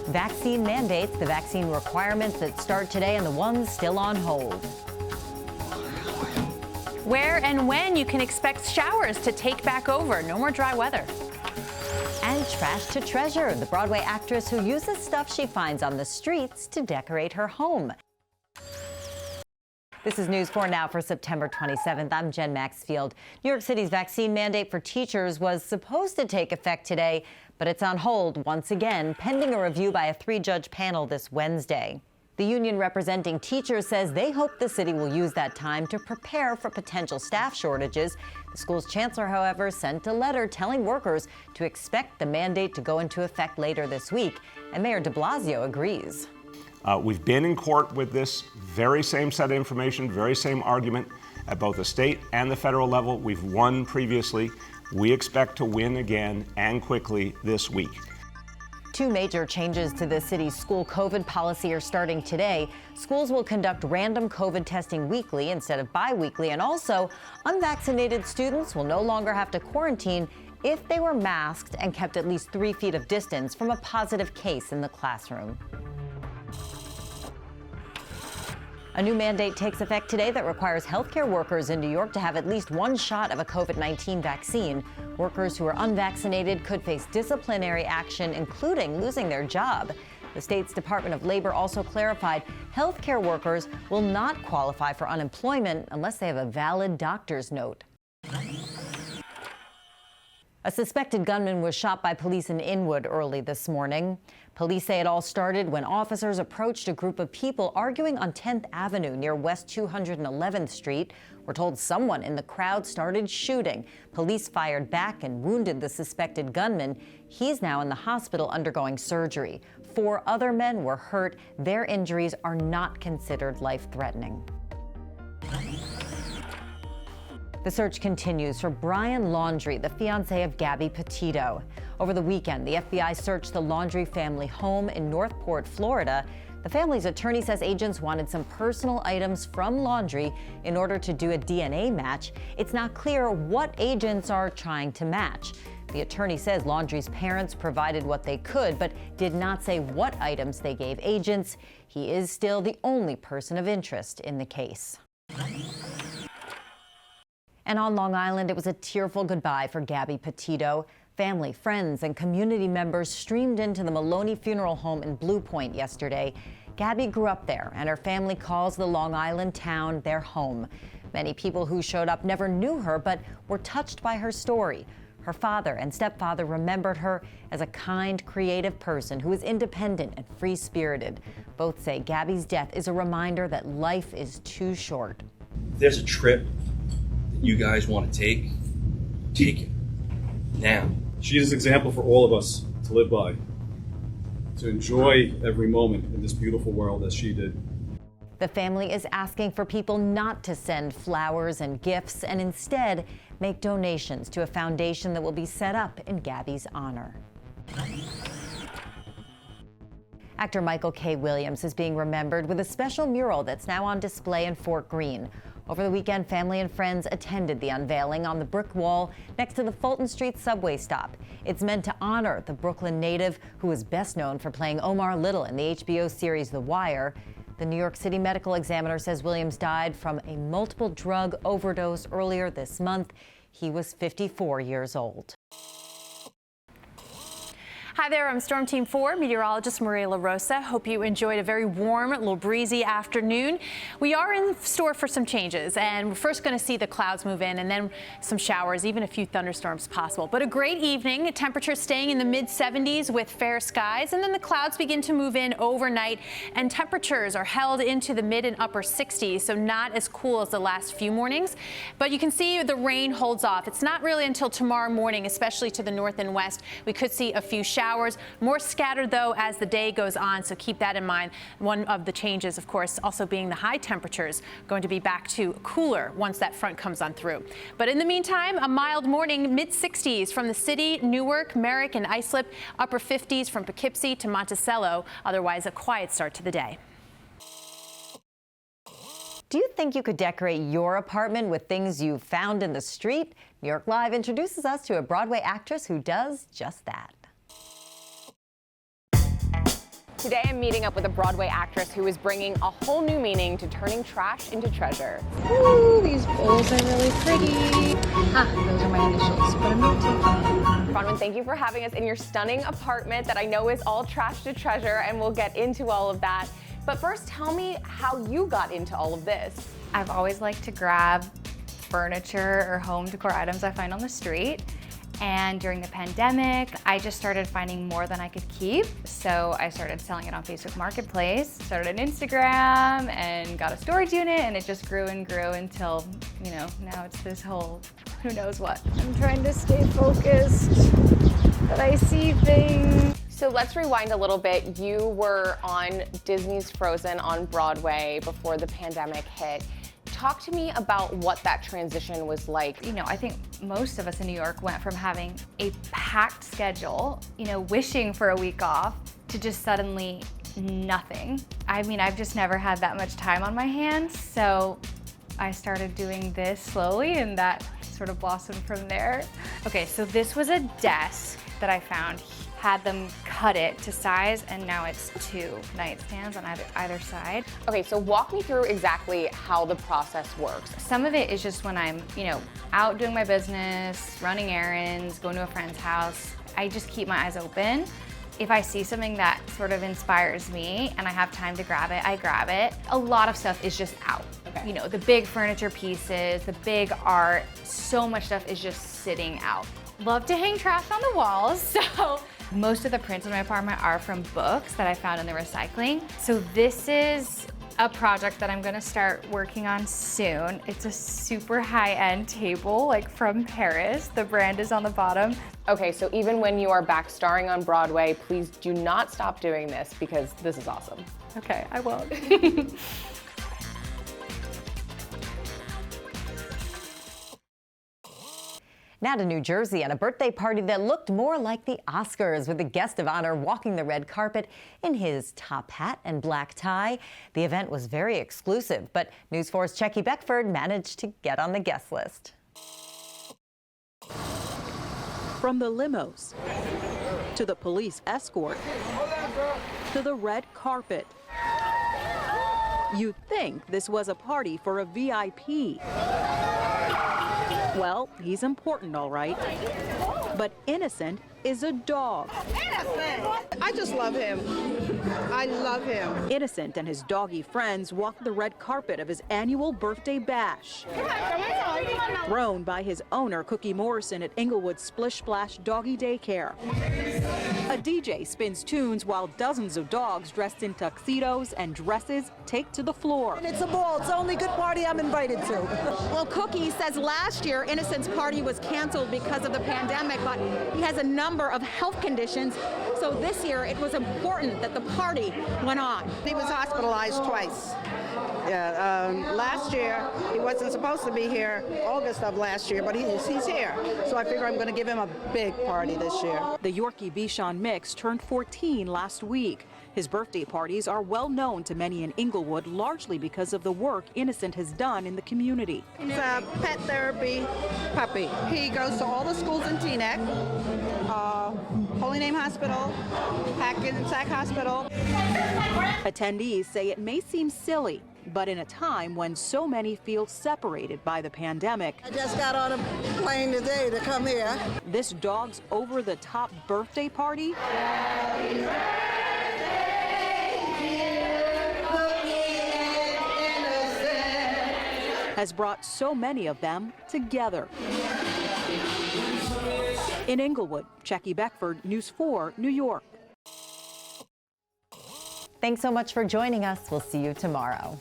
vaccine mandates, the vaccine requirements that start today, and the ones still on hold. Where and when you can expect showers to take back over. No more dry weather. And trash to treasure, the Broadway actress who uses stuff she finds on the streets to decorate her home. This is News 4 Now for September 27th. I'm Jen Maxfield. New York City's vaccine mandate for teachers was supposed to take effect today, but it's on hold once again, pending a review by a 3-judge panel this Wednesday. The union representing teachers says they hope the city will use that time to prepare for potential staff shortages. The school's chancellor, however, sent a letter telling workers to expect the mandate to go into effect later this week, and Mayor de Blasio agrees. We've been in court with this very same set of information, very same argument at both the state and the federal level. We've won previously. We expect to win again and quickly this week. 2 major changes to the city's school COVID policy are starting today. Schools will conduct random COVID testing weekly instead of bi-weekly, and also unvaccinated students will no longer have to quarantine if they were masked and kept at least 3 feet of distance from a positive case in the classroom. A new mandate takes effect today that requires healthcare workers in New York to have at least 1 shot of a COVID-19 vaccine. Workers who are unvaccinated could face disciplinary action, including losing their job. The state's Department of Labor also clarified healthcare workers will not qualify for unemployment unless they have a valid doctor's note. A suspected gunman was shot by police in Inwood early this morning. Police say it all started when officers approached a group of people arguing on 10th Avenue near West 211th Street. We're told someone in the crowd started shooting. Police fired back and wounded the suspected gunman. He's now in the hospital undergoing surgery. 4 other men were hurt. Their injuries are not considered life-threatening. The search continues for Brian Laundrie, the fiancé of Gabby Petito. Over the weekend, the FBI searched the Laundrie family home in Northport, Florida. The family's attorney says agents wanted some personal items from Laundrie in order to do a DNA match. It's not clear what agents are trying to match. The attorney says Laundrie's parents provided what they could, but did not say what items they gave agents. He is still the only person of interest in the case. And on Long Island, it was a tearful goodbye for Gabby Petito. Family, friends, and community members streamed into the Maloney Funeral Home in Blue Point yesterday. Gabby grew up there, and her family calls the Long Island town their home. Many people who showed up never knew her, but were touched by her story. Her father and stepfather remembered her as a kind, creative person who was independent and free-spirited. Both say Gabby's death is a reminder that life is too short. If there's a trip you guys want to take it now. She is an example for all of us to live by, to enjoy every moment in this beautiful world as she did. The family is asking for people not to send flowers and gifts and instead make donations to a foundation that will be set up in Gabby's honor. Actor Michael K. Williams is being remembered with a special mural that's now on display in Fort Greene. Over the weekend, family and friends attended the unveiling on the brick wall next to the Fulton Street subway stop. It's meant to honor the Brooklyn native who is best known for playing Omar Little in the HBO series The Wire. The New York City Medical Examiner says Williams died from a multiple drug overdose earlier this month. He was 54 years old. Hi there, I'm Storm Team 4 meteorologist Maria LaRosa. Hope you enjoyed a very warm, a little breezy afternoon. We are in store for some changes, and we're first going to see the clouds move in and then some showers, even a few thunderstorms possible. But a great evening, temperatures staying in the mid-70s with fair skies, and then the clouds begin to move in overnight, and temperatures are held into the mid and upper 60s, so not as cool as the last few mornings. But you can see the rain holds off. It's not really until tomorrow morning, especially to the north and west, we could see a few showers. More scattered, though, as the day goes on, so keep that in mind. One of the changes, of course, also being the high temperatures going to be back to cooler once that front comes on through. But in the meantime, a mild morning, mid-60s from the city, Newark, Merrick, and Islip, upper 50s from Poughkeepsie to Monticello. Otherwise, a quiet start to the day. Do you think you could decorate your apartment with things you found in the street? New York Live introduces us to a Broadway actress who does just that. Today I'm meeting up with a Broadway actress who is bringing a whole new meaning to turning trash into treasure. Ooh, these bowls are really pretty. Those are my initials, but I'm not taking them. Bronwyn, thank you for having us in your stunning apartment that I know is all trash to treasure, and we'll get into all of that. But first, tell me how you got into all of this. I've always liked to grab furniture or home decor items I find on the street. And during the pandemic, I just started finding more than I could keep. So I started selling it on Facebook Marketplace, started an Instagram, and got a storage unit, and it just grew and grew until, you know, now it's this whole who knows what. I'm trying to stay focused, but I see things. So let's rewind a little bit. You were on Disney's Frozen on Broadway before the pandemic hit. Talk to me about what that transition was like. You know, I think most of us in New York went from having a packed schedule, you know, wishing for a week off, to just suddenly nothing. I mean, I've just never had that much time on my hands, so I started doing this slowly, and that sort of blossomed from there. Okay, so this was a desk that I found. Had them cut it to size, and now it's 2 nightstands on either side. Okay, so walk me through exactly how the process works. Some of it is just when I'm, you know, out doing my business, running errands, going to a friend's house. I just keep my eyes open. If I see something that sort of inspires me and I have time to grab it, I grab it. A lot of stuff is just out. Okay. You know, the big furniture pieces, the big art, so much stuff is just sitting out. Love to hang trash on the walls, so most of the prints in my apartment are from books that I found in the recycling. So this is a project that I'm gonna start working on soon. It's a super high-end table, like from Paris. The brand is on the bottom. Okay, so even when you are back starring on Broadway, please do not stop doing this, because this is awesome. Okay, I won't. Now to New Jersey and a birthday party that looked more like the Oscars, with the guest of honor walking the red carpet in his top hat and black tie. The event was very exclusive, but News 4's Checky Beckford managed to get on the guest list. From the limos to the police escort to the red carpet. You'd think this was a party for a VIP. Well, he's important, all right. But Innocent is a dog. Innocent! I just love him. I love him. Innocent and his doggy friends walked the red carpet of his annual birthday bash. Thrown by his owner, Cookie Morrison, at Inglewood's Splish Splash Doggy Daycare. A DJ spins tunes while dozens of dogs dressed in tuxedos and dresses take to the floor. It's a ball. It's the only good party I'm invited to. Well, Cookie says last year Innocent's party was canceled because of the pandemic, but he has a number of health conditions, so this year it was important that the party went on. He was hospitalized twice. Yeah, last year he wasn't supposed to be here, August of last year, but he's here. So I figure I'm going to give him a big party this year. The Yorkie Bichon mix turned 14 last week. His birthday parties are well known to many in Inglewood, largely because of the work Innocent has done in the community. He's a pet therapy puppy. He goes to all the schools in Teaneck, Holy Name Hospital, Hackensack Hospital. Attendees say it may seem silly, but in a time when so many feel separated by the pandemic. I just got on a plane today to come here. This dog's over-the-top birthday party has brought so many of them together. In Inglewood, Checky Beckford, News 4, New York. Thanks so much for joining us. We'll see you tomorrow.